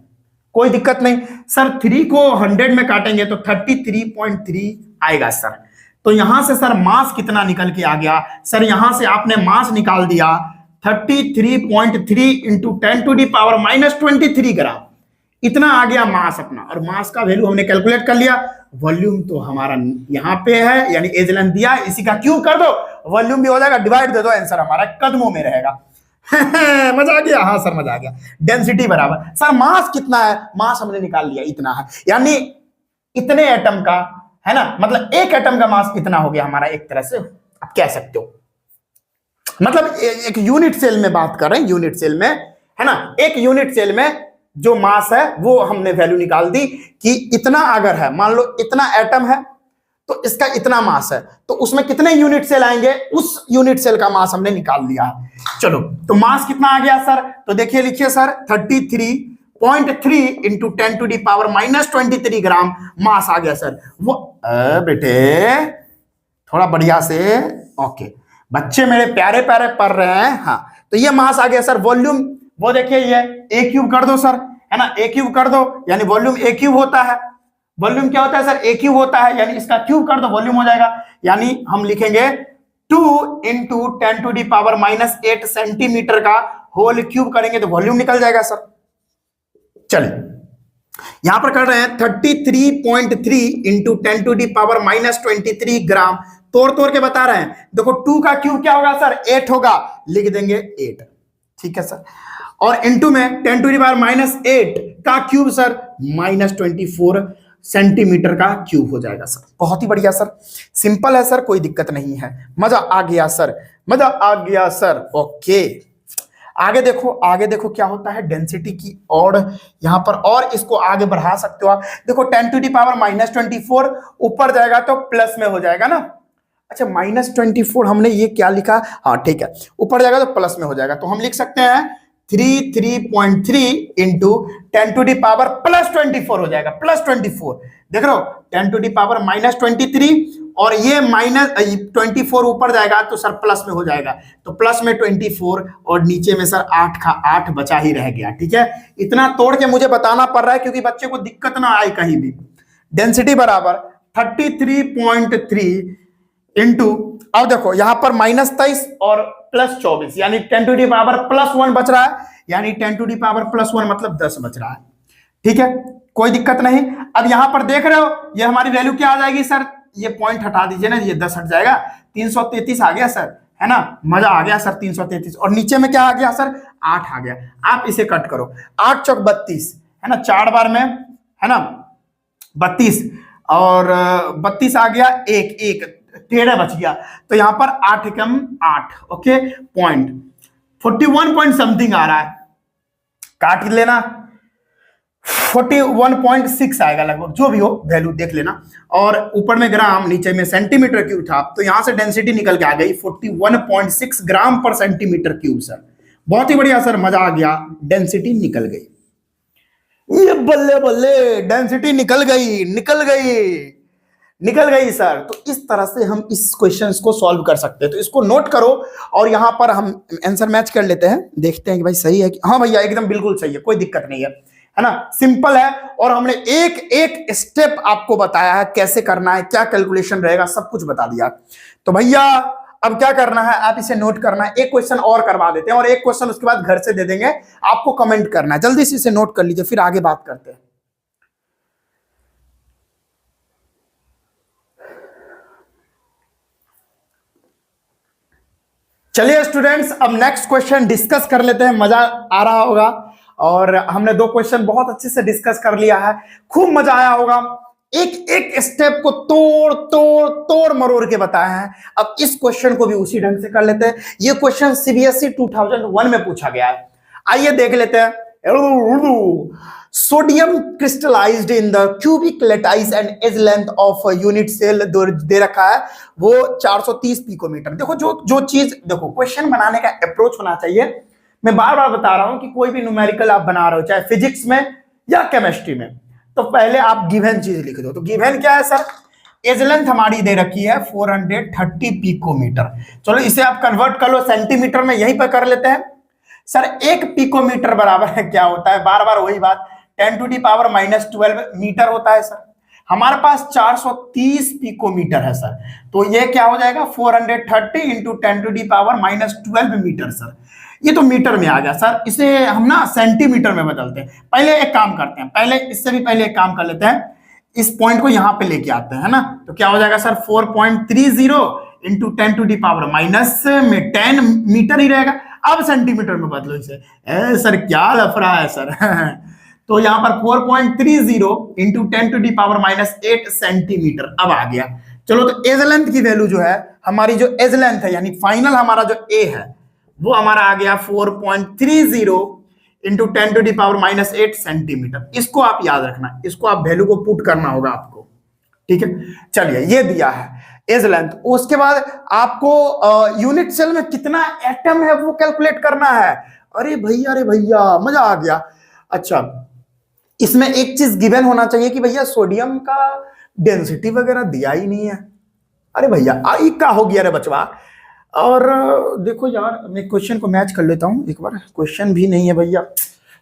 कोई दिक्कत नहीं सर। 3 को 100 में काटेंगे तो 33.3 आएगा सर। तो यहां से सर मास कितना निकल के आ गया सर, यहां से आपने मास निकाल दिया 33.3 into 10 to the power minus 23 gram, इतना आ गया मास अपना। और मास का वैल्यू हमने कैलकुलेट कर लिया, वॉल्यूम तो हमारा यहां पे है, यानी एज लेंथ दिया, इसी का क्यूब कर दो, वॉल्यूम भी हो जाएगा, डिवाइड दे दो, आंसर हमारा कदमों में रहेगा। मजा आ गया, हाँ सर मजा आ गया। डेंसिटी बराबर सर मास कितना है, मास हमने निकाल लिया इतना है, यानी इतने एटम का है ना, मतलब एक एटम का मास इतना हो गया हमारा, एक तरह से आप कह सकते हो। मतलब एक यूनिट सेल में बात कर रहे हैं, यूनिट सेल में है ना, एक यूनिट सेल में जो मास है वो हमने वैल्यू निकाल दी कि इतना अगर है, मान लो इतना एटम है तो इसका इतना मास है, तो उसमें कितने यूनिट सेल आएंगे, उस यूनिट सेल का मास हमने निकाल लिया। चलो तो मास कितना आ गया सर, तो देखिए लिखिए sir 33.3 into 10 to the power minus 23 gram mass आ गया सर। वो बेटे थोड़ा बढ़िया से, ओके बच्चे मेरे प्यारे प्यारे पढ़ रहे हैं, हाँ तो ये मास आ गया सर। वॉल्यूम वो देखिए ये ए क्यूब कर दो सर, है ना, ए क्यूब कर दो, यानी वॉल्यूम ए क्यूब होता है। वॉल्यूम क्या होता है सर, ए क्यूब होता है, यानी इसका क्यूब कर दो, वॉल्यूम हो जाएगा, यानी हम लिखेंगे 2 into 10 to the power minus 8 centimetre का होल क्यूब करेंगे तो वॉल्यूम निकल जाएगा सर। चलिए यहां पर कर रहे हैं 33.3 into 10 to the power minus 23 gram, तोड़ तोड़ के बता रहे हैं। देखो 2 का क्यूब क्या होगा सर, 8 होगा, लिख देंगे 8, ठीक है सर। और इंटू में 10 टू दी पावर माइनस 8 का क्यूब सर माइनस 24 सेंटीमीटर का क्यूब हो जाएगा सर। बहुत ही बढ़िया सर, सिंपल है सर, कोई दिक्कत नहीं है। मजा आ गया सर, मजा आ गया सर। ओके आगे देखो, आगे देखो क्या होता है डेंसिटी की, और यहां पर और इसको आगे बढ़ा सकते हो आप। देखो 10 टू दी पावर माइनस 24 ऊपर जाएगा तो प्लस में हो जाएगा ना। अच्छा माइनस 24 हमने ये क्या लिखा, हाँ ठीक है, ऊपर जाएगा तो प्लस में हो जाएगा, तो हम लिख सकते हैं 33.3 into 10 to the power plus 24 हो जाएगा, प्लस 24। देख रहे हो 10 टू दी पावर माइनस 23 और ये माइनस 24 ऊपर जाएगा तो सर प्लस में हो जाएगा, तो प्लस में 24 और नीचे में सर 8 का 8 बचा ही रह गया, ठीक है। इतना तोड़ के मुझे बताना पड़ रहा है क्योंकि बच्चे को दिक्कत ना आए कहीं भी। डेंसिटी बराबर 33.3 इंटू, अब देखो यहां पर माइनस 23 और प्लस 24, यानी 10 टू दी पावर प्लस 1 बच रहा है, यानी 10 टू दी पावर प्लस 1 मतलब 10 बच रहा है, ठीक है, कोई दिक्कत नहीं। अब यहां पर देख रहे हो ये हमारी वैल्यू क्या आ जाएगी सर, ये पॉइंट हटा दीजिए ना, ये 10 हट जाएगा, 333 आ गया सर, है ना, मजा आ गया सर 333। और नीचे में क्या आ गया सर, 8 आ गया। आप इसे कट करो, 8 चौक 32 है ना, 4 बार में है ना 32 और 32 आ गया, एक 13 बच गया, तो यहां पर 8 एकम 8, ओके पॉइंट 41 पॉइंट समथिंग आ रहा है, काट लेना 41.6 आएगा लगभग, जो भी हो वैल्यू देख लेना। और ऊपर में ग्राम नीचे में सेंटीमीटर क्यूब था, तो यहां से डेंसिटी निकल के आ गई 41.6 ग्राम पर सेंटीमीटर क्यूब सर। बहुत ही बढ़िया सर, मजा आ गया, डेंसिटी निकल गई, ये बल्ले बल्ले डेंसिटी निकल गई, निकल गई, निकल गई सर। तो इस तरह से हम इस क्वेश्चन को सॉल्व कर सकते हैं, तो इसको नोट करो और यहां पर हम आंसर मैच कर लेते हैं, देखते हैं कि भाई सही है कि हाँ भैया एकदम बिल्कुल सही है, कोई दिक्कत नहीं है ना, सिंपल है। और हमने एक एक स्टेप आपको बताया है कैसे करना है, क्या कैलकुलेशन रहेगा, सब कुछ बता दिया। तो भैया अब क्या करना है, आप इसे नोट करना है, एक क्वेश्चन और करवा देते हैं और एक क्वेश्चन उसके बाद घर से दे देंगे, आपको कमेंट करना है, जल्दी से इसे नोट कर लीजिए, फिर आगे बात करते हैं। चलिए स्टूडेंट्स, अब नेक्स्ट क्वेश्चन डिस्कस कर लेते हैं, मजा आ रहा होगा। और हमने 2 क्वेश्चन बहुत अच्छे से डिस्कस कर लिया है, खूब मजा आया होगा। एक एक स्टेप को तोड़ तोड़ तोड़ मरोड़ के बताया है। अब इस क्वेश्चन को भी उसी ढंग से कर लेते हैं। ये क्वेश्चन सीबीएसई 2001 में पूछा गया है, आइए देख लेते हैं। Sodium crystallised in the cubic lattice and edge length of unit cell दे रखा है, वो 430 पिकोमीटर। देखो जो चीज, देखो क्वेश्चन बनाने का अप्रोच होना चाहिए, मैं बार बार बता रहा हूं कि कोई भी न्यूमेरिकल आप बना रहे हो चाहे फिजिक्स में या केमिस्ट्री में, तो पहले आप गिवन चीज लिख दो। तो गिवन क्या है सर, एज लेंथ हमारी दे रखी है 430 पिकोमीटर। चलो इसे आप कन्वर्ट कर लो सेंटीमीटर में, यहीं पर कर लेते हैं। सर एक पिकोमीटर बराबर है क्या होता है, बार बार वही बात, 10⁻⁻12 मीटर होता है सर। हमारे पास 430 पिकोमीटर है सर, तो ये क्या हो जाएगा 430 इंटू 10⁻⁻12 मीटर सर। ये तो मीटर में आ गया सर, इसे हम ना सेंटीमीटर में बदलते हैं। पहले एक काम करते हैं, पहले इससे भी पहले एक काम कर लेते हैं, इस पॉइंट को यहां पे लेके आते हैं ना, तो क्या हो जाएगा सर 4.30 इंटू 10⁻⁻10 मीटर ही रहेगा। अब सेंटीमीटर में बदलो इसे, सर क्या लफड़ा है सर तो यहां पर 4.30 इंटू 10⁻⁻8 सेंटीमीटर अब आ गया। चलो तो एज लेंथ की वैल्यू जो है हमारी, जो एज लेंथ है यानी फाइनल हमारा जो ए है वो हमारा आ गया 4.30 इंटू 10⁻⁻8 सेंटीमीटर। इसको आप याद रखना, इसको आप वैल्यू को पुट करना होगा आपको, ठीक है। चलिए ये दिया है एज लेंथ, उसके बाद आपको यूनिट सेल में कितना एटम है वो कैलकुलेट करना है। अरे भैया मजा आ गया। अच्छा इसमें एक चीज गिवन होना चाहिए कि भैया सोडियम का डेंसिटी वगैरह दिया ही नहीं है। अरे भैया आई का हो गया रे बचवा। और देखो यार मैं क्वेश्चन को मैच कर लेता हूं एक बार, क्वेश्चन भी नहीं है भैया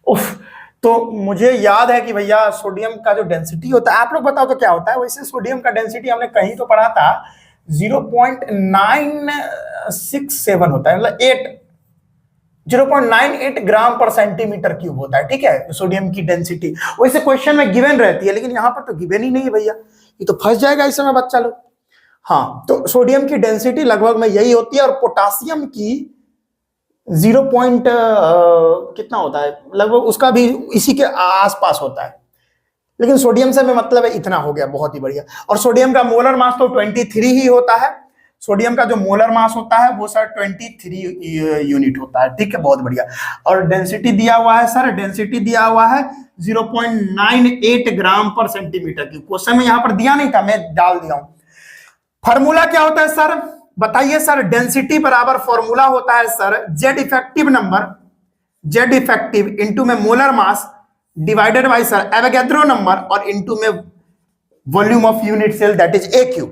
उफ। तो मुझे याद है कि भैया सोडियम का जो डेंसिटी होता है, आप लोग बताओ तो क्या होता है। वैसे सोडियम का डेंसिटी हमने कहीं तो पढ़ा था 0.967 होता है, मतलब 0.98 ग्राम पर सेंटीमीटर क्यूब होता है, ठीक है सोडियम की डेंसिटी। वैसे क्वेश्चन में गिवन रहती है, लेकिन यहां पर तो गिवन ही नहीं है भैया, ये तो फंस जाएगा इस समय बच्चा लोग। हाँ तो सोडियम की डेंसिटी लगभग में यही होती है, और पोटासियम की 0. कितना होता है, लगभग उसका भी इसी के आसपास होता है। लेकिन सोडियम से में मतलब है इतना हो गया, बहुत ही बढ़िया। और सोडियम का मोलर मास तो 23 ही होता है। सोडियम का जो मोलर मास होता है वो सर 23 यूनिट होता है, ठीक है बहुत बढ़िया। और डेंसिटी दिया हुआ है सर, डेंसिटी दिया हुआ है 0.98 ग्राम पर सेंटीमीटर की। क्वेश्चन में यहां पर दिया नहीं था, मैं डाल दिया हूं। फॉर्मूला क्या होता है सर बताइए सर। डेंसिटी बराबर फॉर्मूला होता है sir Z effective number, Z effective into में molar mass divided by sir Avogadro number और इंटू में volume of unit cell that is AQ।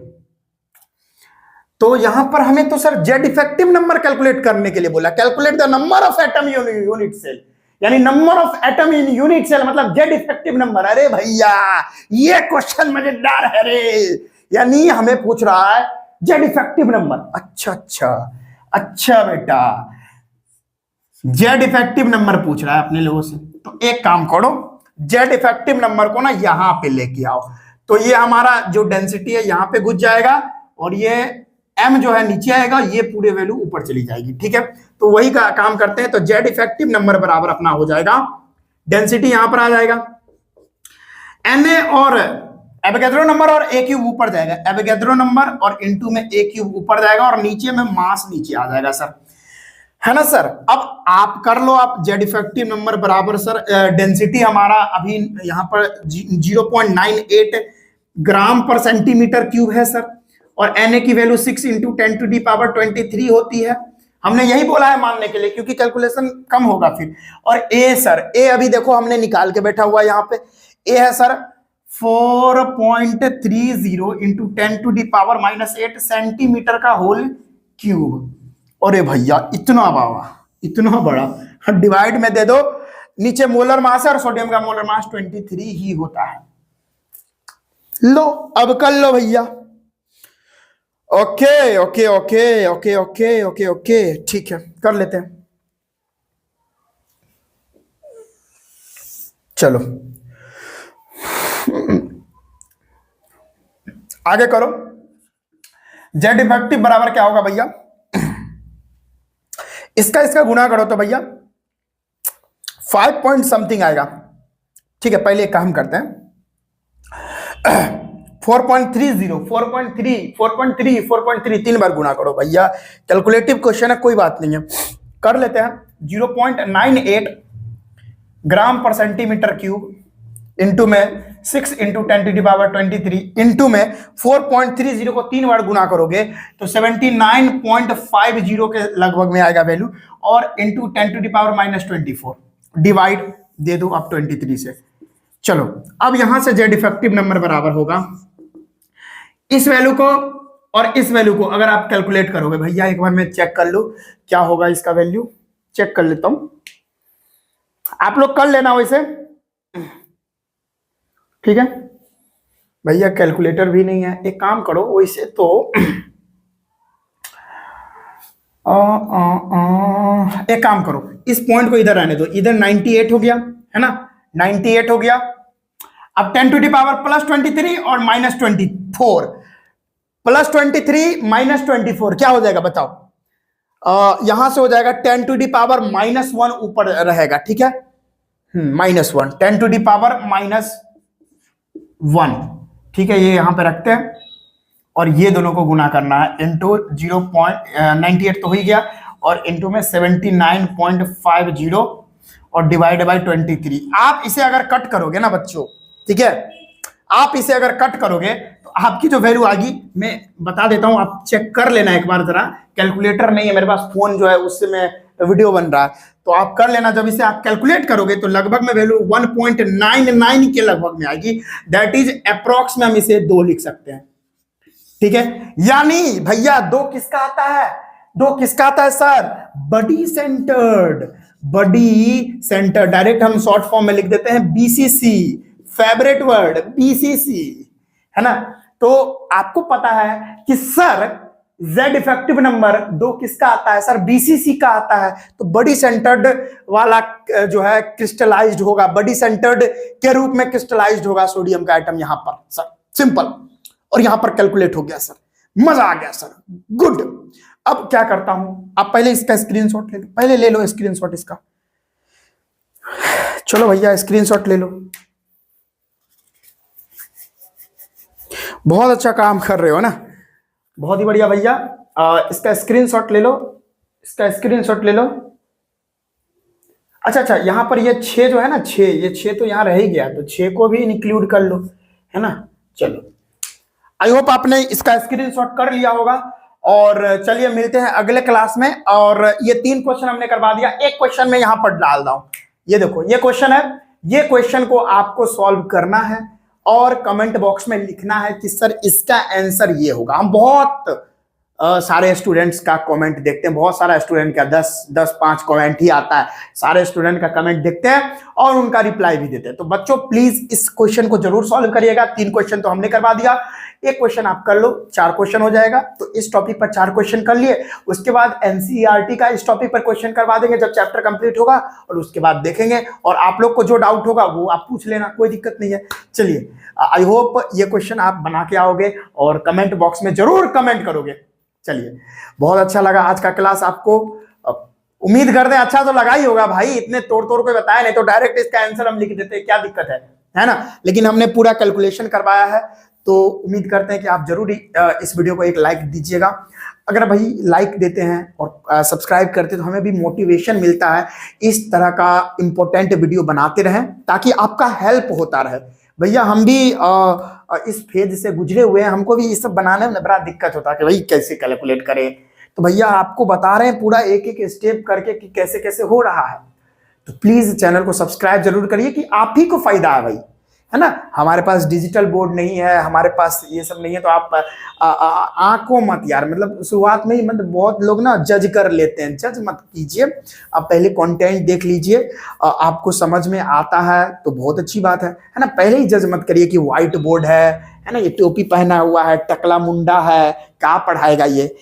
तो यहां पर हमें तो sir Z effective number calculate करने के लिए बोला, calculate the number of atom unit cell, यानी number of atom in unit cell मतलब जेड इफेक्टिव नंबर। अरे भैया ये क्वेश्चन मजेदार है रे, यानी हमें पूछ रहा है जेड इफेक्टिव नंबर। अच्छा बेटा जेड इफेक्टिव नंबर पूछ रहा है अपने लोगों से, तो एक काम करो जेड इफेक्टिव नंबर को ना यहां पे लेके आओ, तो ये हमारा जो डेंसिटी है यहां पे घुस जाएगा, और ये m जो है नीचे आएगा, ये पूरे वैल्यू ऊपर चली जाएगी, ठीक है। तो वही का काम करते हैं, तो जेड इफेक्टिव नंबर बराबर अपना हो जाएगा, डेंसिटी यहां पर आ जाएगा Na और एवोगैड्रो नंबर और AQ ऊपर जाएगा, एवोगैड्रो नंबर और इनटू में AQ ऊपर जाएगा, और नीचे में मास नीचे आ जाएगा सर, है ना सर। अब आप कर लो, आप जेड इफेक्टिव नंबर बराबर सर डेंसिटी हमारा अभी यहां पर 0.98 ग्राम पर सेंटीमीटर क्यूब है सर, और Na की वैल्यू 6 इंटू 10⁻23 होती है। हमने यही बोला है मानने के लिए, क्योंकि कैलकुलेशन कम होगा फिर। और A सर, A अभी देखो हमने निकाल के बैठा हुआ है यहाँ पे, A है सर 4.30 इंटू 10⁻⁻8 सेंटीमीटर का होल क्यूब। अरे भैया इतना बड़ा, डिवाइड में दे दो, नीचे मोलर मास है और सोडियम का मोलर मास 23 ही होता है। लो अब कर लो भैया। ओके ठीक है कर लेते हैं। चलो आगे करो। जेड इफेक्टिव बराबर क्या होगा भैया, इसका गुणा करो तो भैया 5 पॉइंट समथिंग आएगा, ठीक है। पहले एक काम करते हैं 4.3 तीन बार गुणा करो भैया, कैलकुलेटिव क्वेश्चन है कोई बात नहीं है, कर लेते हैं। 0.98 ग्राम पर सेंटीमीटर क्यूब इंटू में 6 इंटू 10⁻23 इंटू में 4.30 को 3 बार गुना करोगे तो 79.50 के लगभग में आएगा वैल्यू, और इंटू 10⁻24 डिवाइड दे दो आप 23 से। चलो अब यहां से जेड इफेक्टिव नंबर बराबर होगा इस वैल्यू को और इस वैल्यू को अगर आप कैलकुलेट करोगे, भैया एक बार मैं चेक कर लूं क्या होगा इसका वैल्यू, चेक कर लेता हूं, आप लोग कर लेना वैसे, ठीक है। भैया कैलकुलेटर भी नहीं है, एक काम करो वैसे तो एक काम करो, इस पॉइंट को इधर आने दो, इधर 98 हो गया है ना, 98 हो गया। अब 10⁻+23 और -24, +23 -24 क्या हो जाएगा बताओ, यहां से हो जाएगा 10⁻−1 ऊपर रहेगा, ठीक है, -1 10⁻−1, ठीक है, ये यहां पे रखते हैं और ये दोनों को गुना करना है, इंटू 0.98 तो हो ही गया और इंटू में 79.50 और डिवाइड बाय 23। आप इसे अगर कट करोगे ना बच्चों, ठीक है, आप इसे अगर कट करोगे तो आपकी जो वैल्यू आएगी, मैं बता देता हूं, आप चेक कर लेना एक बार जरा, कैलकुलेटर नहीं है मेरे पास, फोन जो है उससे मैं वीडियो बन रहा है, तो आप कर लेना, जब इसे आप कैलकुलेट करोगे तो लगभग में वैल्यू 1.99 के लगभग में आएगी, दैट इज अप्रोक्स में हम इसे 2 लिख सकते हैं, ठीक है। यानी भैया 2 किसका आता है, 2 किसका आता है सर, बडी सेंटर्ड, बडी सेंटर, डायरेक्ट हम शॉर्ट फॉर्म में लिख देते हैं बीसीसी, फेवरेट वर्ड बीसीसी, है ना। तो आपको पता है कि सर जेड इफेक्टिव नंबर 2 किसका आता है सर, बीसीसी का आता है, तो बडी सेंटर्ड वाला जो है क्रिस्टलाइज्ड होगा, बडी सेंटर्ड के रूप में क्रिस्टलाइज्ड होगा सोडियम का आइटम यहां पर सर, सिंपल, और यहां पर कैलकुलेट हो गया सर, मजा आ गया सर, गुड। अब क्या करता हूं, आप पहले इसका स्क्रीनशॉट ले लो, पहले ले लो स्क्रीनशॉट इसका, चलो भैया स्क्रीनशॉट ले लो, बहुत अच्छा काम कर रहे हो ना, बहुत ही बढ़िया भैया, इसका स्क्रीनशॉट ले लो, इसका स्क्रीनशॉट ले लो। अच्छा, यहाँ पर ये 6 जो है ना, 6, ये 6 तो यहाँ रह ही गया, तो 6 को भी इंक्लूड कर लो, है ना। चलो आई होप आपने इसका स्क्रीनशॉट कर लिया होगा, और चलिए मिलते हैं अगले क्लास में। और ये 3 क्वेश्चन हमने करवा दिया, एक क्वेश्चन में यहां पर डाल दूं, ये देखो ये क्वेश्चन है, ये क्वेश्चन को आपको सॉल्व करना है और कमेंट बॉक्स में लिखना है कि सर इसका आंसर ये होगा। हम बहुत सारे स्टूडेंट्स का कमेंट देखते हैं, बहुत सारा स्टूडेंट का 10-5 कमेंट ही आता है, सारे स्टूडेंट का कमेंट देखते हैं और उनका रिप्लाई भी देते हैं। तो बच्चों प्लीज इस क्वेश्चन को जरूर सॉल्व करिएगा। 3 क्वेश्चन तो हमने करवा दिया, एक क्वेश्चन आप कर लो, 4 क्वेश्चन हो जाएगा। तो इस टॉपिक पर 4 क्वेश्चन कर लिए, उसके बाद एनसीईआरटी का इस टॉपिक पर क्वेश्चन करवा देंगे जब चैप्टर कंप्लीट होगा, और उसके बाद देखेंगे, और आप लोग को जो डाउट होगा वो आप पूछ लेना, कोई दिक्कत नहीं है। चलिए आई होप ये क्वेश्चन आप बना के आओगे और कमेंट बॉक्स में जरूर कमेंट करोगे। चलिए बहुत अच्छा लगा आज का क्लास आपको, उम्मीद करते हैं अच्छा तो लगा ही होगा भाई, इतने तोड़ तोड़ के बताया, नहीं तो डायरेक्ट इसका आंसर हम लिख देते, क्या दिक्कत है ना। लेकिन हमने पूरा कैलकुलेशन करवाया है, तो उम्मीद करते हैं कि आप जरूर इस वीडियो को एक लाइक दीजिएगा। अगर भाई लाइक देते हैं और सब्सक्राइब करते हैं तो हमें भी मोटिवेशन मिलता है इस तरह का इंपॉर्टेंट वीडियो बनाते रहें, ताकि आपका हेल्प होता रहे। भैया हम भी इस फेज से गुजरे हुए हैं, हमको भी ये सब बनाने में बड़ा दिक्कत होता है कि भाई कैसे कैलकुलेट करें, तो भैया आपको बता रहे हैं पूरा एक एक स्टेप करके कि कैसे कैसे हो रहा है। तो प्लीज चैनल को सब्सक्राइब जरूर करिए कि आप ही को फायदा है भाई, है ना। हमारे पास डिजिटल बोर्ड नहीं है, हमारे पास ये सब नहीं है, तो आप आंखों मत यार, मतलब शुरुआत में ही मतलब बहुत लोग ना जज कर लेते हैं, जज मत कीजिए, आप पहले कंटेंट देख लीजिए, आपको समझ में आता है तो बहुत अच्छी बात है ना। पहले ही जज मत करिए कि व्हाइट बोर्ड है ना, ये टोपी पहना हुआ है, टकला मुंडा है, क्या पढ़ाएगा ये।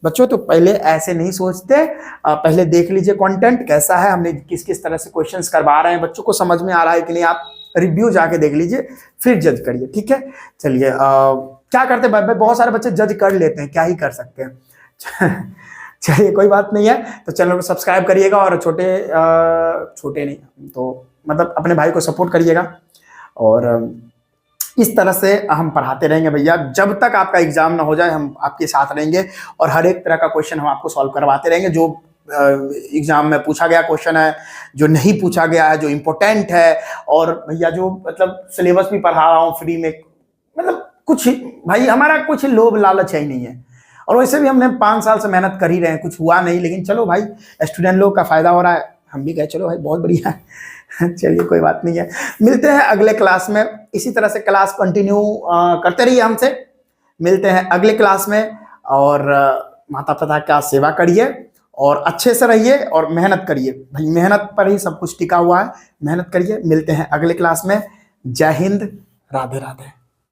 बच्चों तो पहले ऐसे नहीं सोचते, पहले देख लीजिए कंटेंट कैसा है, हमने किस किस तरह से क्वेश्चंस करवा रहे हैं, बच्चों को समझ में आ रहा है कि नहीं, आप रिव्यू जाके देख लीजिए फिर जज करिए, ठीक है। चलिए क्या करते हैं, बहुत सारे बच्चे जज कर लेते हैं, क्या ही कर सकते हैं। चलिए कोई बात नहीं है, तो चैनल को सब्सक्राइब करिएगा, और छोटे नहीं तो मतलब अपने भाई को सपोर्ट करिएगा, और इस तरह से हम पढ़ाते रहेंगे भैया, जब तक आपका एग्जाम ना हो जाए हम आपके साथ रहेंगे, और हर एक तरह का क्वेश्चन हम आपको सॉल्व करवाते रहेंगे, जो एग्जाम में पूछा गया क्वेश्चन है, जो नहीं पूछा गया है, जो इम्पोर्टेंट है, और भैया जो मतलब सिलेबस भी पढ़ा रहा हूँ फ्री में, मतलब कुछ भाई हमारा कुछ लोभ लालच है ही नहीं है। और वैसे भी हमने 5 साल से मेहनत कर ही रहे हैं, कुछ हुआ नहीं, लेकिन चलो भाई स्टूडेंट लोग का फायदा हो रहा है, हम भी कहे चलो भाई बहुत बढ़िया है। चलिए कोई बात नहीं है, मिलते हैं अगले क्लास में। इसी तरह से क्लास कंटिन्यू करते रहिए हमसे। मिलते हैं अगले क्लास में, और माता पिता का सेवा करिए और अच्छे से रहिए और मेहनत करिए भाई, मेहनत पर ही सब कुछ टिका हुआ है, मेहनत करिए। मिलते हैं अगले क्लास में। जय हिंद, राधे राधे।